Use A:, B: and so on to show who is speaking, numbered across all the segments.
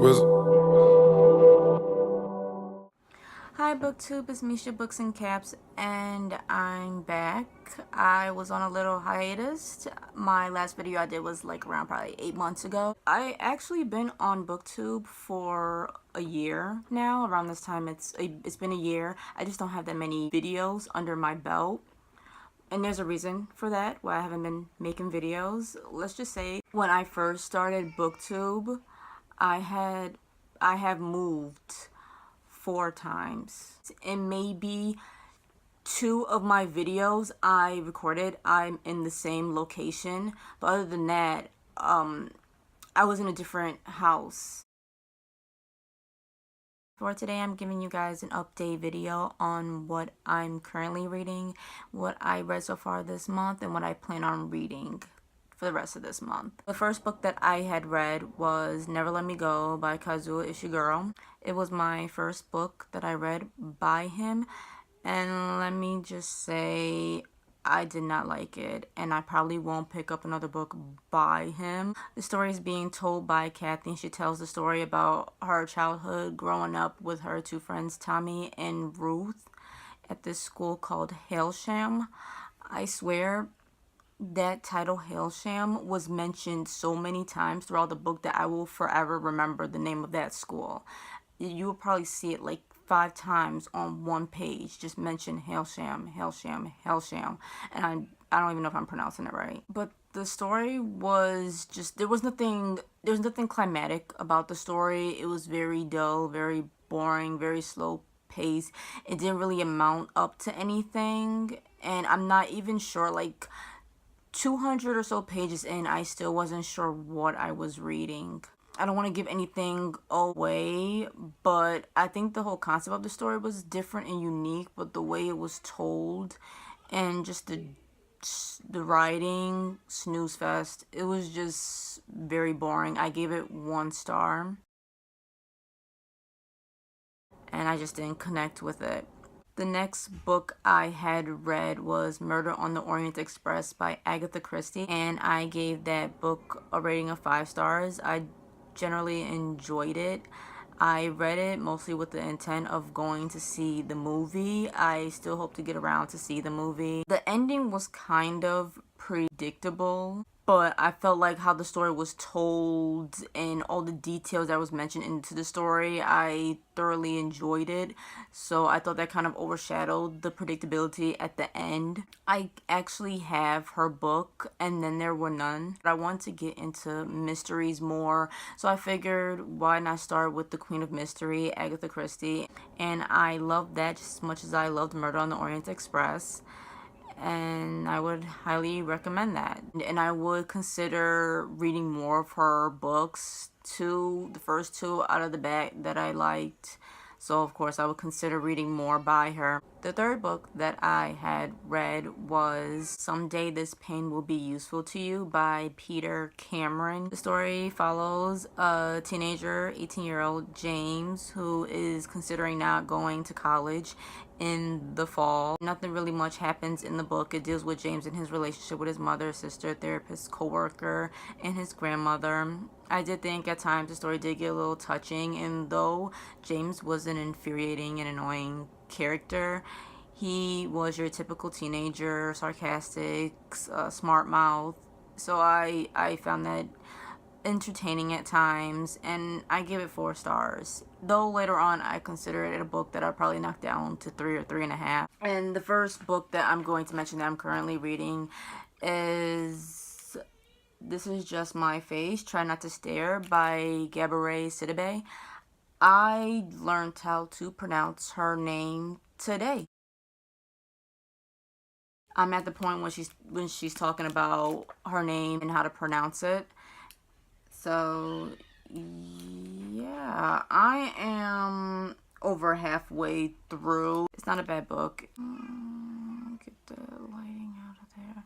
A: Hi BookTube, it's Misha Books and Caps, and I'm back. I was on a little hiatus. My last video I did was like around probably 8 months ago. I actually been on BookTube for a year now. Around this time it's been a year. I just don't have that many videos under my belt. And there's a reason for that, why I haven't been making videos. Let's just say when I first started BookTube, I have moved 4 times, and maybe 2 of my videos I recorded I'm in the same location, but other than that I was in a different house. For today, I'm giving you guys an update video on what I'm currently reading, what I read so far this month, and what I plan on reading for the rest of this month. The first book that I had read was Never Let Me Go by Kazuo Ishiguro. It was my first book that I read by him, and let me just say I did not like it, and I probably won't pick up another book by him. The story is being told by Kathy. She tells the story about her childhood growing up with her 2 friends, Tommy and Ruth, at this school called Hailsham. I swear that title Hailsham was mentioned so many times throughout the book that I will forever remember the name of that school. You will probably see it like 5 times on one page, just mention Hailsham, Hailsham, Hailsham, and I don't even know if I'm pronouncing it right. But the story was just, there was nothing climatic about the story. It was very dull, very boring, very slow pace. It didn't really amount up to anything, and I'm not even sure, like 200 or so pages in, I still wasn't sure what I was reading. I don't want to give anything away, but I think the whole concept of the story was different and unique, but the way it was told and just the writing, snooze fest, it was just very boring. I gave it 1 star, and I just didn't connect with it. The next book I had read was Murder on the Orient Express by Agatha Christie, and I gave that book a rating of 5 stars. I generally enjoyed it. I read it mostly with the intent of going to see the movie. I still hope to get around to see the movie. The ending was kind of predictable, but I felt like how the story was told and all the details that was mentioned into the story, I thoroughly enjoyed it. So I thought that kind of overshadowed the predictability at the end. I actually have her book, And Then There Were None. But I want to get into mysteries more, so I figured why not start with the Queen of Mystery, Agatha Christie. And I loved that just as much as I loved Murder on the Orient Express, and I would highly recommend that. And I would consider reading more of her books too. The first 2 out of the bag that I liked, so of course I would consider reading more by her. The third book that I had read was Someday This Pain Will Be Useful to You by Peter Cameron. The story follows a teenager, 18-year-old James, who is considering not going to college in the fall. Nothing really much happens in the book. It deals with James and his relationship with his mother, sister, therapist, co-worker, and his grandmother. I did think at times the story did get a little touching, and though James was an infuriating and annoying character, he was your typical teenager, sarcastic, smart mouth. So I found that entertaining at times, and I give it 4 stars. Though later on I consider it a book that I probably knocked down to 3 or 3.5. And the first book that I'm going to mention that I'm currently reading is This Is Just My Face, Try Not to Stare by Gabourey Sidibe. I learned how to pronounce her name today. I'm at the point when she's talking about her name and how to pronounce it. So yeah, I am over halfway through. It's not a bad book. Get the lighting out of there.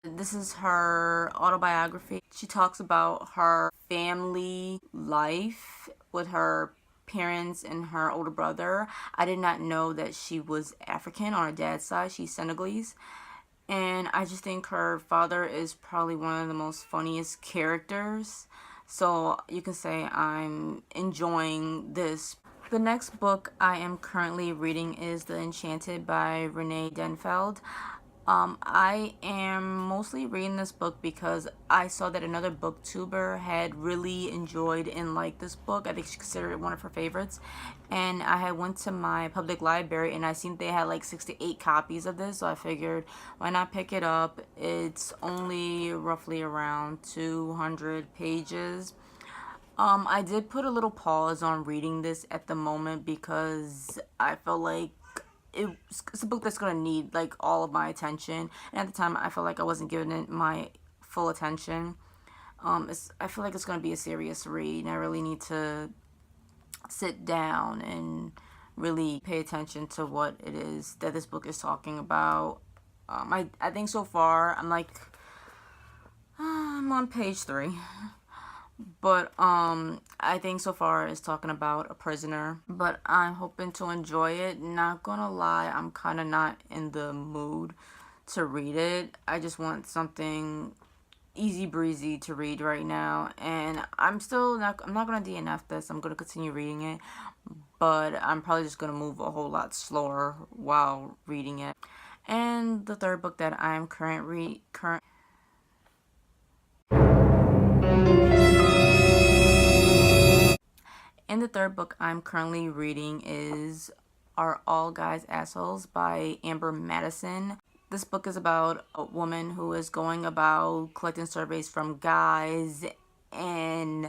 A: This is her autobiography. She talks about her family life with her parents and her older brother. I did not know that she was African on her dad's side. She's Senegalese. and I just think her father is probably one of the most funniest characters. So you can say I'm enjoying this. The next book I am currently reading is The Enchanted by Renee Denfeld. I am mostly reading this book because I saw that another booktuber had really enjoyed and liked this book. I think she considered it one of her favorites. And I had went to my public library and I seen they had like 68 copies of this. So I figured, why not pick it up? It's only roughly around 200 pages. I did put a little pause on reading this at the moment because I felt like it's a book that's gonna need like all of my attention, and at the time I felt like I wasn't giving it my full attention. I feel like it's gonna be a serious read, and I really need to sit down and really pay attention to what it is that this book is talking about. I think so far I'm on page 3. But I think so far it's talking about a prisoner. But I'm hoping to enjoy it. Not gonna lie, I'm kind of not in the mood to read it. I just want something easy breezy to read right now. And I'm not gonna DNF this. I'm gonna continue reading it. But I'm probably just gonna move a whole lot slower while reading it. And the third book that I'm And the third book I'm currently reading is Are All Guys Assholes by Amber Madison. This book is about a woman who is going about collecting surveys from guys and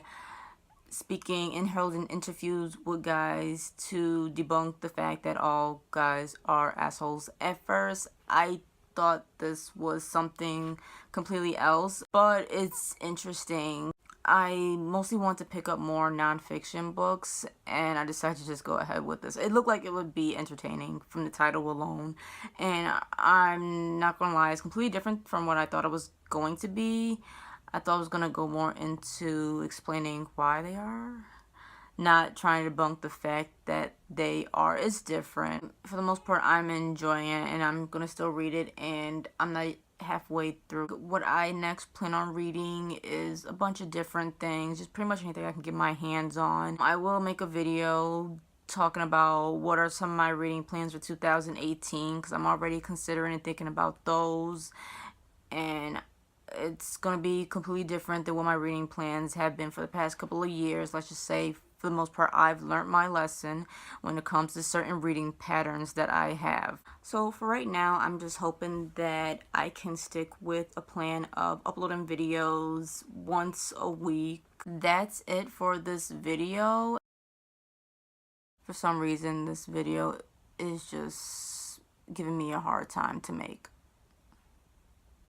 A: speaking and holding interviews with guys to debunk the fact that all guys are assholes. At first, I thought this was something completely else, but it's interesting. I mostly want to pick up more nonfiction books, and I decided to just go ahead with this. It looked like it would be entertaining from the title alone, and I'm not gonna lie, it's completely different from what I thought it was going to be. I thought I was gonna go more into explaining why they are, not trying to debunk the fact that they are. It's different. For the most part, I'm enjoying it, and I'm gonna still read it, and I'm not halfway through. What I next plan on reading is a bunch of different things, just pretty much anything I can get my hands on. I will make a video talking about what are some of my reading plans for 2018 because I'm already considering and thinking about those, and it's gonna be completely different than what my reading plans have been for the past couple of years. Let's just say, for the most part, I've learned my lesson when it comes to certain reading patterns that I have. So for right now, I'm just hoping that I can stick with a plan of uploading videos once a week. That's it for this video. For some reason, this video is just giving me a hard time to make.